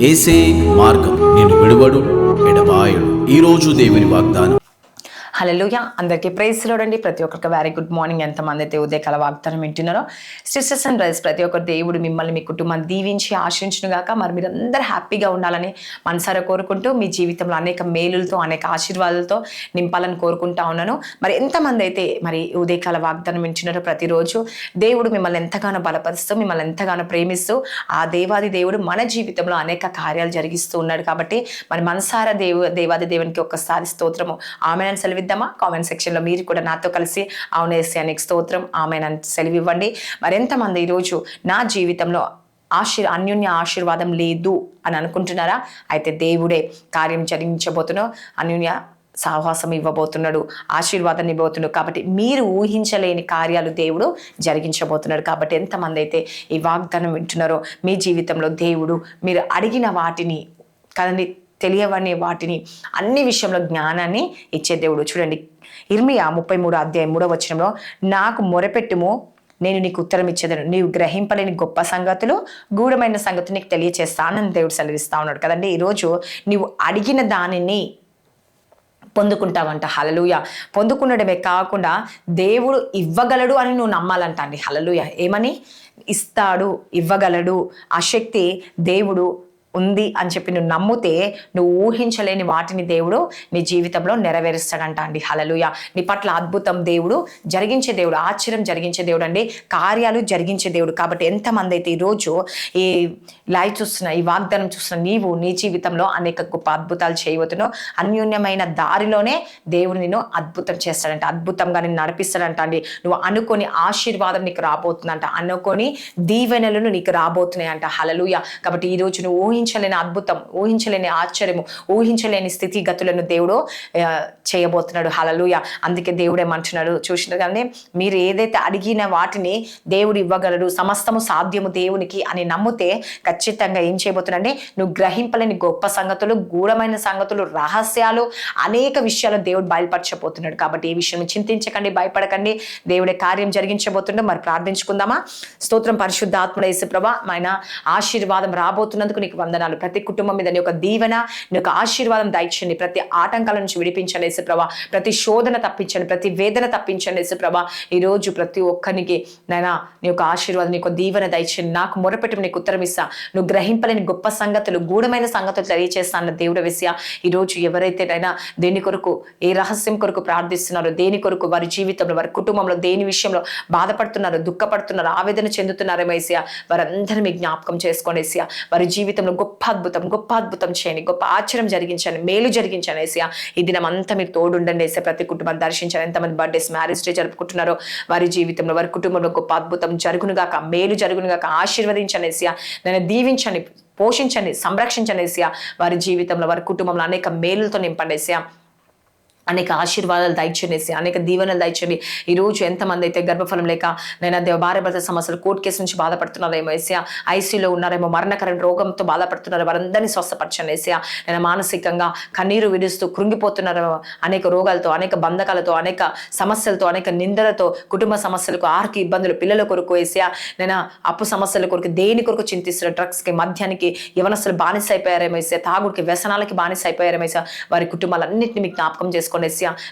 ఏసే మార్గం నేను విడువడు ఎడబాయడు. ఈరోజు దేవుని వాగ్దానం. హల్లెలూయా. అందరికీ ప్రైజ్ లోడండి. ప్రతి ఒక్కరికి వెరీ గుడ్ మార్నింగ్. ఎంతమంది అయితే ఉదయకాల వాగ్దానం వింటున్నారో సిస్టర్స్ అండ్ బ్రదర్స్, ప్రతి ఒక్కరు దేవుడు మిమ్మల్ని మీ కుటుంబాన్ని దీవించి ఆశించును గాక. మరి మీరు అందరూ హ్యాపీగా ఉండాలని మనసారా కోరుకుంటూ మీ జీవితంలో అనేక మేలులతో అనేక ఆశీర్వాదాలతో నింపాలని కోరుకుంటా ఉన్నాను. మరి ఎంతమంది అయితే మరి ఉదయకాల వాగ్దానం వింటున్నారో ప్రతిరోజు దేవుడు మిమ్మల్ని ఎంతగానో బలపరుస్తూ మిమ్మల్ని ఎంతగానో ప్రేమిస్తూ ఆ దేవాది దేవుడు మన జీవితంలో అనేక కార్యాలు జరిగిస్తూ ఉన్నాడు. కాబట్టి మరి మనసారా దేవాది దేవునికి ఒక్కసారి స్తోత్రము ఆమేన్ సెలవు కామెంట్ సెక్షన్లో మీరు కూడా నాతో కలిసి అవునేసానికి స్తోత్రం ఆమెన్ అని సెలవివ్వండి. మరి ఎంతమంది ఈరోజు నా జీవితంలో అన్యోన్య ఆశీర్వాదం లేదు అని అనుకుంటున్నారా? అయితే దేవుడే కార్యం జరిగించబోతున్నాడు, అన్యోన్య సాహసం ఇవ్వబోతున్నాడు, ఆశీర్వాదాన్ని ఇవ్వబోతున్నాడు. కాబట్టి మీరు ఊహించలేని కార్యాలు దేవుడు జరిగించబోతున్నాడు. కాబట్టి ఎంతమంది అయితే ఈ వాగ్దానం వింటున్నారో మీ జీవితంలో దేవుడు మీరు అడిగిన వాటిని కదండి, తెలియవనే వాటిని అన్ని విషయంలో జ్ఞానాన్ని ఇచ్చే దేవుడు. చూడండి, ఇర్మియా 33:3 నాకు మొరపెట్టుము, నేను నీకు ఉత్తరం ఇచ్చేదను, నీవు గ్రహింపలేని గొప్ప సంగతులు గూఢమైన సంగతులు నీకు తెలియచేస్తానని దేవుడు సెలవిస్తా ఉన్నాడు కదండి. ఈరోజు నీవు అడిగిన దానిని పొందుకుంటావంట. హల్లెలూయా. పొందుకునడమే కాకుండా దేవుడు ఇవ్వగలడు అని నువ్వు నమ్మాలంట అండి. హల్లెలూయా. ఏమని? ఇస్తాడు, ఇవ్వగలడు, ఆ శక్తి దేవుడు ఉంది అని చెప్పి నువ్వు నమ్మితే నువ్వు ఊహించలేని వాటిని దేవుడు నీ జీవితంలో నెరవేరుస్తాడంట అండి. హల్లెలూయా. నీ పట్ల అద్భుతం దేవుడు జరిగించే దేవుడు, ఆశ్చర్యం జరిగించే దేవుడు అండి, కార్యాలు జరిగించే దేవుడు. కాబట్టి ఎంతమంది అయితే ఈరోజు ఈ లైవ్ చూస్తున్నా, ఈ వాగ్దానం చూస్తున్నా, నీవు నీ జీవితంలో అనేక గొప్ప అద్భుతాలు చేయబోతున్నావు. అన్యోన్యమైన దారిలోనే దేవుడు నిన్ను అద్భుతం చేస్తాడంట, అద్భుతంగా నిన్ను నడిపిస్తాడంట అండి. నువ్వు అనుకోని ఆశీర్వాదం నీకు రాబోతుందంట, అనుకోని దీవెనలను నీకు రాబోతున్నాయి అంట. హల్లెలూయా. కాబట్టి ఈరోజు నువ్వు ఊహించలేని అద్భుతం, ఊహించలేని ఆశ్చర్యము, ఊహించలేని స్థితిగతులను దేవుడు చేయబోతున్నాడు. హల్లెలూయా. అందుకే దేవుడు ఏమంటున్నాడు చూసినారు కానీ, మీరు ఏదైతే అడిగిన వాటిని దేవుడు ఇవ్వగలడు, సమస్తము సాధ్యము దేవునికి అని నమ్మితే ఖచ్చితంగా ఏం చేయబోతున్నాడంటే నువ్వు గ్రహింపలేని గొప్ప సంగతులు, గూఢమైన సంగతులు, రహస్యాలు, అనేక విషయాలు దేవుడు బయలుపరచబోతున్నాడు. కాబట్టి ఈ విషయం చింతించకండి, భయపడకండి, దేవుడే కార్యం జరిగించబోతున్నాడు. మరి ప్రార్థించుకుందామా? స్తోత్రం పరిశుద్ధాత్ముడ యేసుప్రభా, ఆయన ఆశీర్వాదం రాబోతున్నందుకు నీకు వందనాలు. ప్రతి కుటుంబం మీద నీ యొక్క దీవెన, నీ యొక్క ఆశీర్వాదం దయచండి. ప్రతి ఆటంకాల నుంచి విడిపించండి యేసుప్రభా, ప్రతి శోధన తప్పించండి, ప్రతి వేదన తప్పించండి యేసుప్రభా. ఈరోజు ప్రతి ఒక్కరికి నైనా నీ యొక్క ఆశీర్వాదం, నీ యొక్క దీవెన దయచండి. నాకు మొరపెట్టి నీకు ఉత్తరం ఇస్తా, నువ్వు గ్రహింపలేని గొప్ప సంగతులు, గూఢమైన సంగతులు తెలియచేస్తా అన్న దేవుడు వేసా. ఈరోజు ఎవరైతే నైనా దేని కొరకు, ఏ రహస్యం కొరకు ప్రార్థిస్తున్నారో, దేని కొరకు వారి జీవితంలో, వారి కుటుంబంలో దేని విషయంలో బాధపడుతున్నారో, దుఃఖపడుతున్నారో, ఆవేదన చెందుతున్నారో వేసా, వారందరూ మీ జ్ఞాపకం చేసుకోండి వేసా. వారి జీవితంలో గొప్ప అద్భుతం చేయండి, గొప్ప ఆశ్చర్యం జరిగించండి, మేలు జరిగించండి ఏసయ్య. ఈ దినం అంతా మీరు తోడుండండి ఏసయ్య. ప్రతి కుటుంబాన్ని దర్శించండి. ఎంతమంది బర్త్డేస్, మ్యారేజ్ డే జరుపుకుంటున్నారో వారి జీవితంలో, వారి కుటుంబంలో గొప్ప అద్భుతం జరుగునుగాక, మేలు జరుగునుగాక, ఆశీర్వదించండి ఏసయ్య. నన్ను దీవించండి, పోషించండి, సంరక్షించండి ఏసయ్య. వారి జీవితంలో, వారి కుటుంబంలో అనేక మేలులతో నింపండి ఏసయ్య. అనేక ఆశీర్వాదాలు దయచేసి, అనేక దీవెనలు దయచేయండి. ఈరోజు ఎంతమంది అయితే గర్భఫలం లేక నేను భార్య భర్త సమస్యలు, కోర్టు కేసు నుంచి బాధపడుతున్నారేమో ఏసయ్య, ఐసీయూలో ఉన్నారేమో, మరణకరమైన రోగంతో బాధపడుతున్నారు, వారందరినీ స్వస్థపరచండి ఏసయ్య. నేను మానసికంగా కన్నీరు విడుస్తూ కృంగిపోతున్నారు, అనేక రోగాలతో, అనేక బంధకాలతో, అనేక సమస్యలతో, అనేక నిందలతో, కుటుంబ సమస్యలకు, ఆర్థిక ఇబ్బందులు, పిల్లల కొరకు ఏసయ్య, నేను అప్పు సమస్యల కొరకు, దేని కొరకు చింతిస్తున్న, డ్రగ్స్కి, మద్యానికి యవనస్తులు బానిస అయిపోయారేమో ఏసయ్య, తాగుడికి, వ్యసనాలకి బానిస అయిపోయారేమో ఏసయ్య. వారి కుటుంబాలన్నింటినీ మీకు జ్ఞాపకం చేసుకోండి.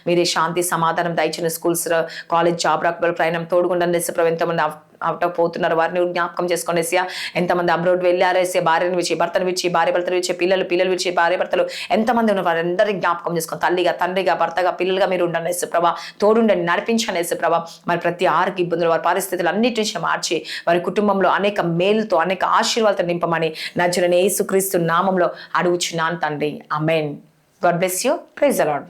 మీరే శాంతి సమాధానం దయచిన, స్కూల్స్, కాలేజ్, జాబ్ రాకపోతే ప్రయాణం తోడుగుండండి. ఎంతమంది అవుట్ ఆఫ్ పోతున్నారు వారిని జ్ఞాపకం చేసుకోండి ఏసయ్య. ఎంతమంది అబ్రోడ్ వెళ్ళారు ఏసయ్య, భార్యను విడిచి భర్తను విడిచి, భార్య భర్తలు విడిచి, పిల్లలు విడిచి భార్య భర్తలు ఎంతమంది ఉన్నారు వారందరినీ జ్ఞాపకం చేసుకొని, తల్లిగా, తండ్రిగా, భర్తగా, పిల్లలుగా మీరు ఉండండి యేసుప్రభా. తోడుండండి, నడిపించండి యేసుప్రభా. మరి ప్రతి ఆరోగ్య ఇబ్బందులు, వారి పరిస్థితులు అన్నిటి నుంచి మార్చి వారి కుటుంబంలో అనేక మేలుతో, అనేక ఆశీర్వాదాలతో నింపమని నజరేయుడైన యేసుక్రీస్తు నామంలో అడుగుచున్నాను తండ్రి. Amen. God bless you. Praise the lord.